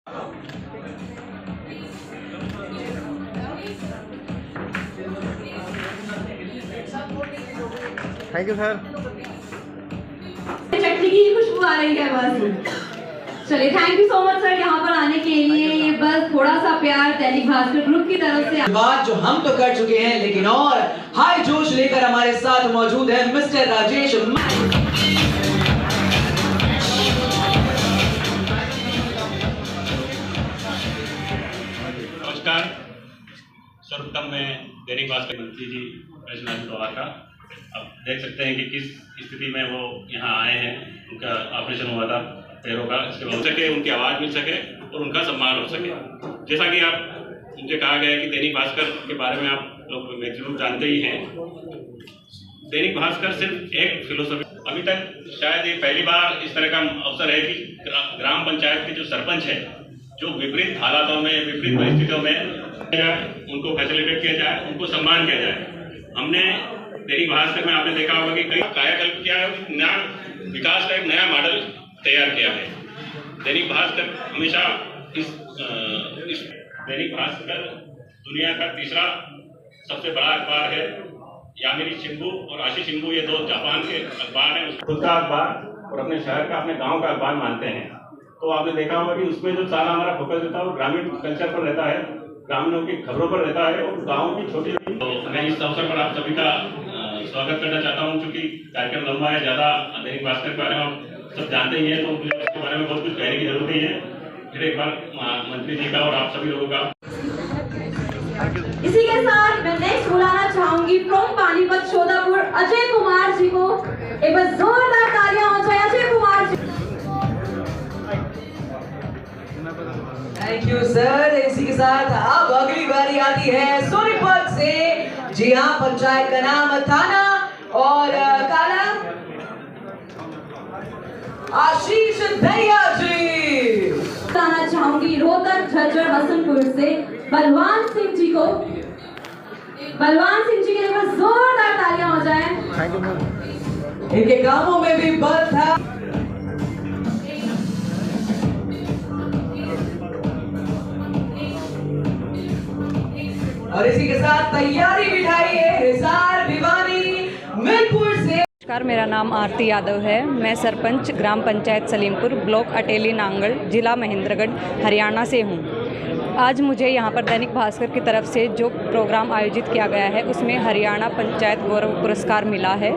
Thank you sir. चटनी की खुशबू आ रही है बस। चलिए thank you so much sir यहाँ पर आने के लिए। ये बस थोड़ा सा प्यार दैनिक भास्कर ग्रुप की तरफ से। बात जो हम तो कर चुके हैं, लेकिन और हाई जोश लेकर हमारे साथ मौजूद है मिस्टर राजेश। नमस्कार। सर्वप्रथम मैं दैनिक भास्कर मंत्री जी पवार का अब देख सकते हैं कि किस स्थिति में वो यहाँ आए हैं। उनका ऑपरेशन हुआ था पैरों का, इसके हो सके उनकी आवाज़ मिल सके और उनका सम्मान हो सके। जैसा कि आप मुझे कहा गया है कि दैनिक भास्कर के बारे में आप लोग मैक्सिमम जानते ही हैं। दैनिक भास्कर सिर्फ एक फिलोसफी, अभी तक शायद ये पहली बार इस तरह का अवसर है कि ग्राम पंचायत के जो सरपंच है, जो विपरीत हालातों में, विपरीत परिस्थितियों में उनको फैसिलिटेट किया जाए, उनको सम्मान किया जाए। हमने दैनिक भास्कर में आपने देखा होगा कि कई कायाकल्प किया है, नया विकास का एक नया मॉडल तैयार किया है। दैनिक भास्कर हमेशा इस दैनिक भास्कर दुनिया का तीसरा सबसे बड़ा अखबार है। यामिनी शिंबू और आशी शिंबू ये दो जापान के अखबार हैं। खुद का अखबार और अपने शहर का, अपने गाँव का अखबार मानते हैं। तो आपने देखा होगा कि उसमें जो सारा हमारा फोकस रहता है वो ग्रामीण कल्चर पर रहता है, ग्रामीणों की खबरों पर रहता है और गाँव की छोटी। तो मैं इस अवसर पर आप सभी का स्वागत करना चाहता हूं। क्योंकि कार्यक्रम लंबा है, ज़्यादा दैनिक भास्कर के बारे में आप सब जानते ही हैं, तो मुझे उसके बारे में बहुत कुछ कहने की जरूरत नहीं है। फिर एक बार मंत्री जी का और आप सभी लोगों का। इसी के साथ मैं नेक्स्ट बुलाना चाहूंगी फ्रॉम पानीपत शोधापुर अजय कुमार जी को। एक बार जोरदार तालियां हो जाए Ajay Kumar ji. Thank you sir. इसी के साथ अब अगली बारी आती है सोनीपत से। जी हाँ, पंचायत का नाम थाना और काला आशीष दरिया जी। बताना चाहूंगी रोहतक झज्जर हसनपुर से बलवान सिंह जी को। बलवान सिंह जी के लिए जोरदार तालियां हो जाए। Thank you ma'am. इनके कामों में भी बल था। और इसी के साथ तैयारी बिठाई है हिसार भिवानी मिलपुर से। नमस्कार, मेरा नाम आरती यादव है। मैं सरपंच ग्राम पंचायत सलीमपुर, ब्लॉक अटेली नांगल, जिला महेंद्रगढ़, हरियाणा से हूँ। आज मुझे यहाँ पर दैनिक भास्कर की तरफ से जो प्रोग्राम आयोजित किया गया है उसमें हरियाणा पंचायत गौरव पुरस्कार मिला है।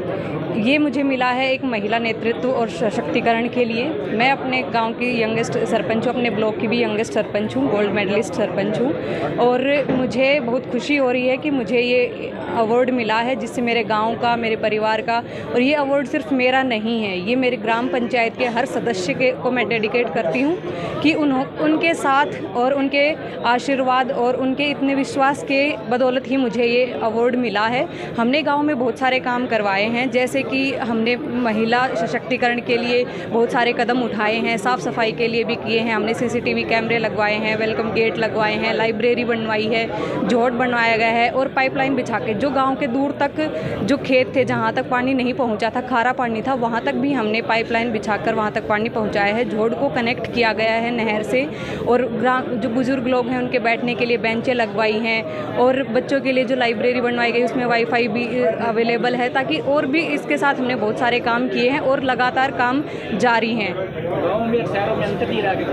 ये मुझे मिला है एक महिला नेतृत्व और सशक्तिकरण के लिए। मैं अपने गांव की यंगेस्ट सरपंच हूँ, अपने ब्लॉक की भी यंगेस्ट सरपंच हूँ, गोल्ड मेडलिस्ट सरपंच हूँ। और मुझे बहुत खुशी हो रही है कि मुझे ये अवार्ड मिला है, जिससे मेरे गांव का, मेरे परिवार का, और ये अवार्ड सिर्फ मेरा नहीं है, ये मेरे ग्राम पंचायत के हर सदस्य को मैं डेडिकेट करती हूँ कि उनके साथ और उनके आशीर्वाद और उनके इतने विश्वास के बदौलत ही मुझे ये अवार्ड मिला है। हमने गांव में बहुत सारे काम करवाए हैं, जैसे कि हमने महिला सशक्तिकरण के लिए बहुत सारे कदम उठाए हैं, साफ़ सफाई के लिए भी किए हैं। हमने CCTV कैमरे लगवाए हैं, वेलकम गेट लगवाए हैं, लाइब्रेरी बनवाई है, जोड़ बनवाया गया है और पाइपलाइन बिछा के जो गाँव के दूर तक जो खेत थे, जहाँ तक पानी नहीं पहुँचा था, खारा पानी था, वहाँ तक भी हमने पाइपलाइन बिछाकर वहाँ तक पानी पहुँचाया है। जोड़ को कनेक्ट किया गया है नहर से, और जो बुजुर्ग लोग हैं उनके बैठने के लिए बेंचें लगवाई हैं, और बच्चों के लिए जो लाइब्रेरी बनवाई गई उसमें वाईफाई भी अवेलेबल है, ताकि और भी इसके साथ हमने बहुत सारे काम किए हैं और लगातार काम जारी हैं। गाँव में शहरों में अंतर नहीं रहा कि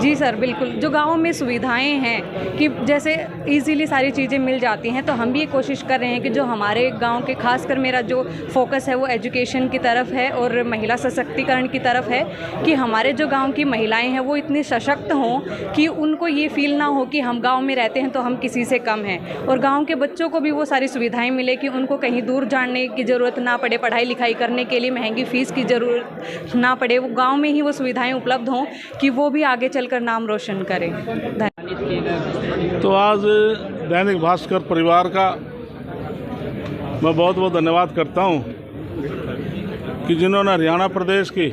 जी सर, बिल्कुल। जो गाँव में सुविधाएं हैं कि जैसे इजीली सारी चीज़ें मिल जाती हैं, तो हम भी ये कोशिश कर रहे हैं कि जो हमारे गांव के, खासकर मेरा जो फोकस है वो एजुकेशन की तरफ है और महिला सशक्तिकरण की तरफ है, कि हमारे जो गांव की महिलाएं हैं वो इतनी सशक्त हों कि उनको ये फील ना हो कि हम गांव में रहते हैं तो हम किसी से कम हैं, और गांव के बच्चों को भी वो सारी सुविधाएं मिले कि उनको कहीं दूर जाने की ज़रूरत ना पड़े, पढ़ाई लिखाई करने के लिए महंगी फ़ीस की ज़रूरत ना पड़े, वो गाँव में ही वो सुविधाएँ उपलब्ध हों कि वो भी आगे चलकर नाम रोशन करें। तो आज दैनिक भास्कर परिवार का मैं बहुत बहुत धन्यवाद करता हूं कि जिन्होंने हरियाणा प्रदेश की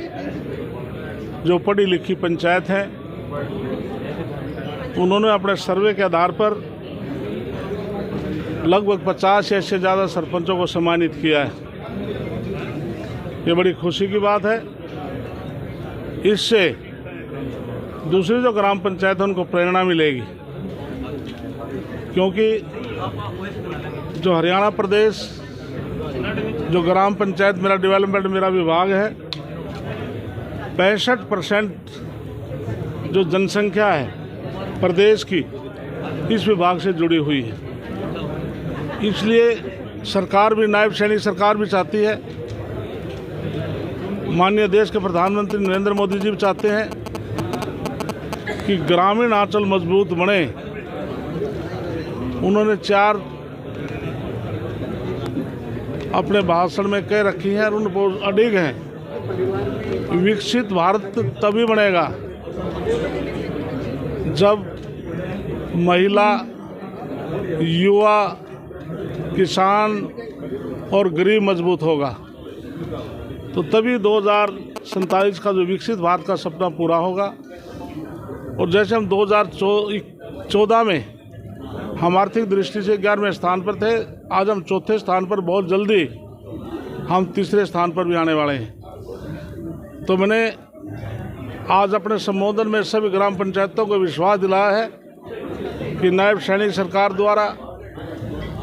जो पढ़ी लिखी पंचायत है, उन्होंने अपने सर्वे के आधार पर लगभग 50 या इससे ज़्यादा सरपंचों को सम्मानित किया है। ये बड़ी खुशी की बात है। इससे दूसरी जो ग्राम पंचायत है उनको प्रेरणा मिलेगी, क्योंकि जो हरियाणा प्रदेश जो ग्राम पंचायत मेरा डेवलपमेंट मेरा विभाग है, 65% जो जनसंख्या है प्रदेश की इस विभाग से जुड़ी हुई है। इसलिए सरकार भी, नायब सैनिक सरकार भी चाहती है, माननीय देश के प्रधानमंत्री नरेंद्र मोदी जी भी चाहते हैं कि ग्रामीण आंचल मजबूत बने। उन्होंने 4 अपने भाषण में कह रखी हैं और उन पर अडिग हैं। विकसित भारत तभी बनेगा जब महिला, युवा, किसान और गरीब मजबूत होगा, तो तभी 2047 का जो विकसित भारत का सपना पूरा होगा। और जैसे हम 2014 में हम आर्थिक दृष्टि से 11वें स्थान पर थे, आज हम 4थे स्थान पर, बहुत जल्दी हम 3रे स्थान पर भी आने वाले हैं। तो मैंने आज अपने संबोधन में सभी ग्राम पंचायतों को विश्वास दिलाया है कि नायब सैनिक सरकार द्वारा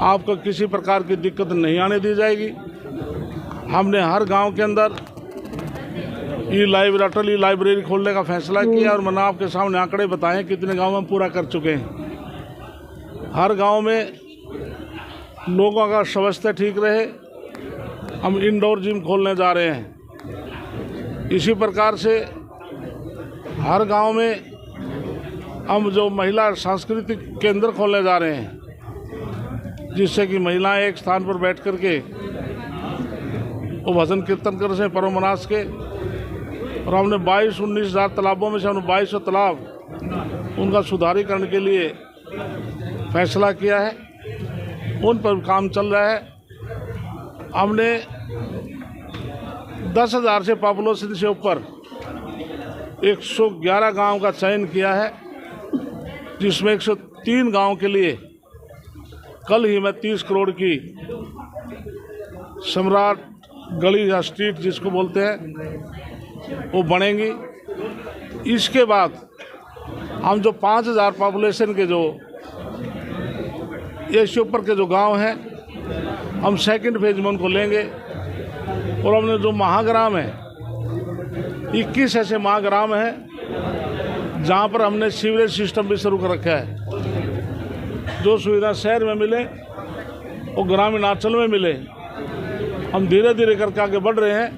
आपको किसी प्रकार की दिक्कत नहीं आने दी जाएगी। हमने हर गांव के अंदर अटल ई लाइब्रेरी खोलने का फैसला किया और मैंने आपके सामने आंकड़े बताए कितने गांव में पूरा कर चुके हैं। हर गांव में लोगों का स्वास्थ्य ठीक रहे, हम इंडोर जिम खोलने जा रहे हैं। इसी प्रकार से हर गांव में हम जो महिला सांस्कृतिक केंद्र खोलने जा रहे हैं, जिससे कि महिलाएं एक स्थान पर बैठ कर के वो भजन कीर्तन कर से परम मनास के। और हमने 22-19 हज़ार तालाबों में से हमने 2200 तालाब उनका सुधारीकरण के लिए फैसला किया है, उन पर काम चल रहा है। हमने 10,000 से पॉपुलेशन से ऊपर 111 गांव का चयन किया है, जिसमें 103 गांव के लिए कल ही मैं 30 करोड़ की सम्राट गली या स्ट्रीट जिसको बोलते हैं वो बनेंगी। इसके बाद हम जो 5,000 पॉपुलेशन के जो इससे ऊपर के जो गांव हैं, हम सेकंड फेज में उनको लेंगे। और हमने जो महाग्राम है, 21 ऐसे महाग्राम हैं जहां पर हमने सीवरेज सिस्टम भी शुरू कर रखा है। जो सुविधा शहर में मिले वो ग्रामीण अंचल में मिले। हम धीरे धीरे करके आगे बढ़ रहे हैं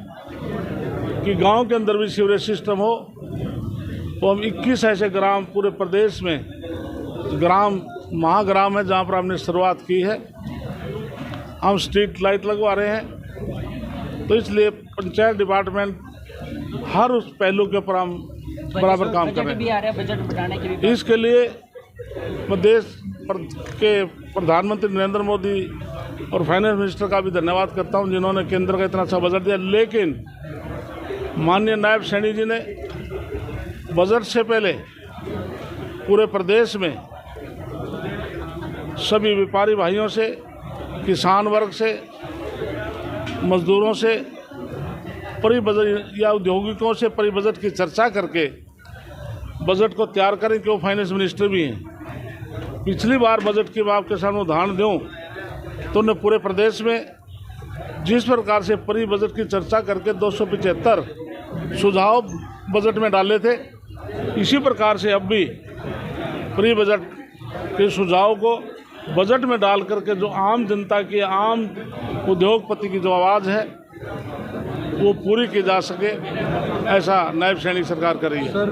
कि गांव के अंदर भी सीवरेज सिस्टम हो। तो हम 21 ऐसे ग्राम पूरे प्रदेश में महाग्राम है जहां पर हमने शुरुआत की है। हम स्ट्रीट लाइट लगवा रहे हैं। तो इसलिए पंचायत डिपार्टमेंट हर उस पहलू के ऊपर हम बराबर काम कर रहे हैं। बजट बढ़ाने के भी इसके लिए मैं देश के प्रधानमंत्री नरेंद्र मोदी और फाइनेंस मिनिस्टर का भी धन्यवाद करता हूं, जिन्होंने केंद्र का इतना अच्छा बजट दिया। लेकिन माननीय नायब सैनी जी ने बजट से पहले पूरे प्रदेश में सभी व्यापारी भाइयों से, किसान वर्ग से, मजदूरों से, परी बजट या औद्योगिकों से परी बजट की चर्चा करके बजट को तैयार करें, कि वो फाइनेंस मिनिस्टर भी हैं। पिछली बार बजट की मैं आपके सामने उदाहरण दूँ तो उन्होंने पूरे प्रदेश में जिस प्रकार से परी बजट की चर्चा करके 275 सुझाव बजट में डाले थे, इसी प्रकार से अब भी प्री बजट के सुझाव को बजट में डाल करके जो आम जनता की, आम उद्योगपति की जो आवाज़ है वो पूरी की जा सके, ऐसा नायब सैनिक सरकार कर रही है। सर,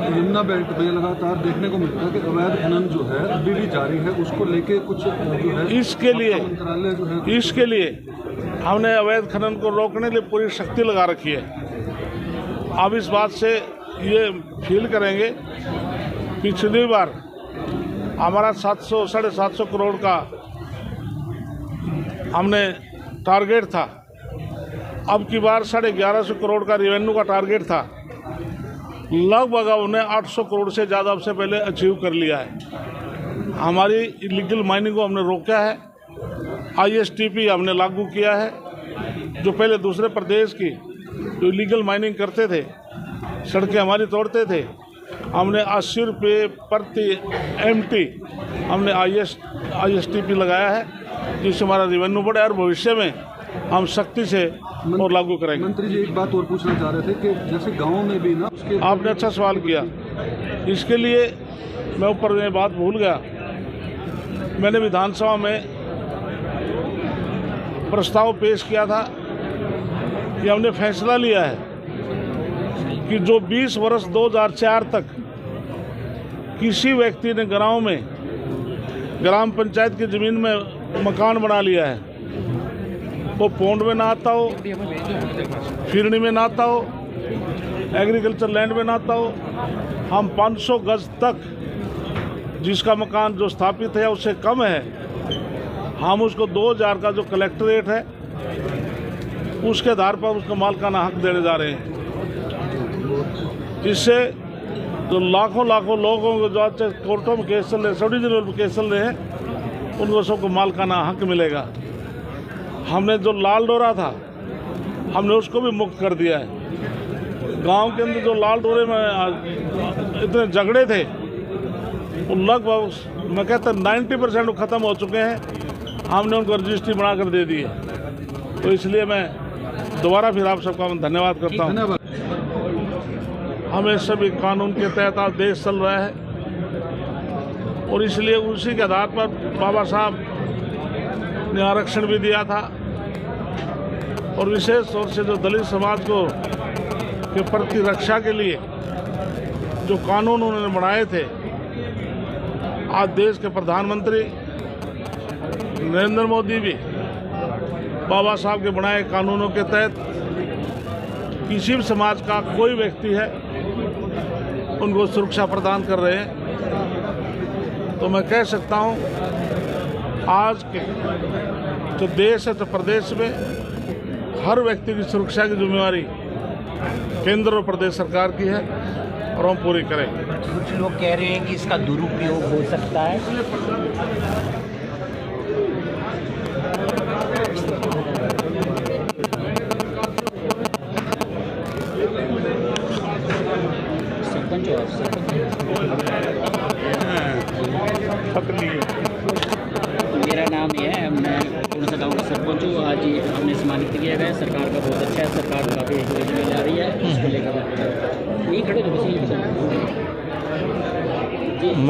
यमुना बेल्ट में लगातार देखने को मिलता है कि अवैध खनन जो है अभी भी जारी है, उसको लेके कुछ जो है इसके लिए मंत्रालय जो है इसके लिए हमने अवैध खनन को रोकने के लिए पूरी शक्ति लगा रखी है। अब इस बात से ये फील करेंगे, पिछली बार हमारा 700-750 करोड़ का हमने टारगेट था, अब की बार 1150 करोड़ का रेवेन्यू का टारगेट था। लगभग उन्हें 800 करोड़ से ज़्यादा सबसे पहले अचीव कर लिया है। हमारी इलीगल माइनिंग को हमने रोका है, ISTP हमने लागू किया है। जो पहले दूसरे प्रदेश की जो इलीगल माइनिंग करते थे, सड़कें हमारी तोड़ते थे, हमने 80 रुपये प्रति MT हमने ISTP लगाया है, जिससे हमारा रेवेन्यू बढ़े और भविष्य में हम सख्ती से और लागू करेंगे। मंत्री जी एक बात और पूछना चाह रहे थे कि जैसे गांव में भी ना उसके आपने अच्छा सवाल किया। इसके लिए मैं ऊपर में बात भूल गया, मैंने विधानसभा में प्रस्ताव पेश किया था कि हमने फैसला लिया है कि जो 20 वर्ष 2004 तक किसी व्यक्ति ने गाँव में ग्राम पंचायत की ज़मीन में मकान बना लिया है, वो पौंड में ना आता हो, फिरनी में ना आता हो, एग्रीकल्चर लैंड में ना आता हो, हम 500 गज तक जिसका मकान जो स्थापित है उससे कम है, हम उसको 2000 का जो कलेक्टरेट है उसके आधार पर उसको मालिकाना हक देने जा रहे हैं। इससे जो लाखों लोगों को जो आज कोर्टों में केस चल रहे, सब डिविजनल में केस चल रहे हैं, उनको सबको मालिकाना हक मिलेगा। हमने जो लाल डोरा था हमने उसको भी मुक्त कर दिया है। गांव के अंदर जो लाल डोरे में इतने झगड़े थे वो लगभग मैं कहता 90% ख़त्म हो चुके हैं, हमने उनको रजिस्ट्री बना कर दे दी है। तो इसलिए मैं दोबारा फिर आप सबका धन्यवाद करता हूँ। हमें सभी कानून के तहत आज देश चल रहा है और इसलिए उसी के आधार पर बाबा साहब ने आरक्षण भी दिया था और विशेष तौर से जो दलित समाज को के प्रति रक्षा के लिए जो कानून उन्होंने बनाए थे, आज देश के प्रधानमंत्री नरेंद्र मोदी भी बाबा साहब के बनाए कानूनों के तहत किसी भी समाज का कोई व्यक्ति है उनको सुरक्षा प्रदान कर रहे हैं। तो मैं कह सकता हूं आज के जो देश है तो प्रदेश में हर व्यक्ति की सुरक्षा की जिम्मेवारी केंद्र और प्रदेश सरकार की है और हम पूरी करेंगे। कुछ लोग कह रहे हैं कि इसका दुरुपयोग हो सकता है। मेरा नाम ये है, मैं कौन सा गाँव का सरपंच हूँ। आज ये हमने सम्मानित किया गया। सरकार का बहुत अच्छा है, सरकार काफ़ी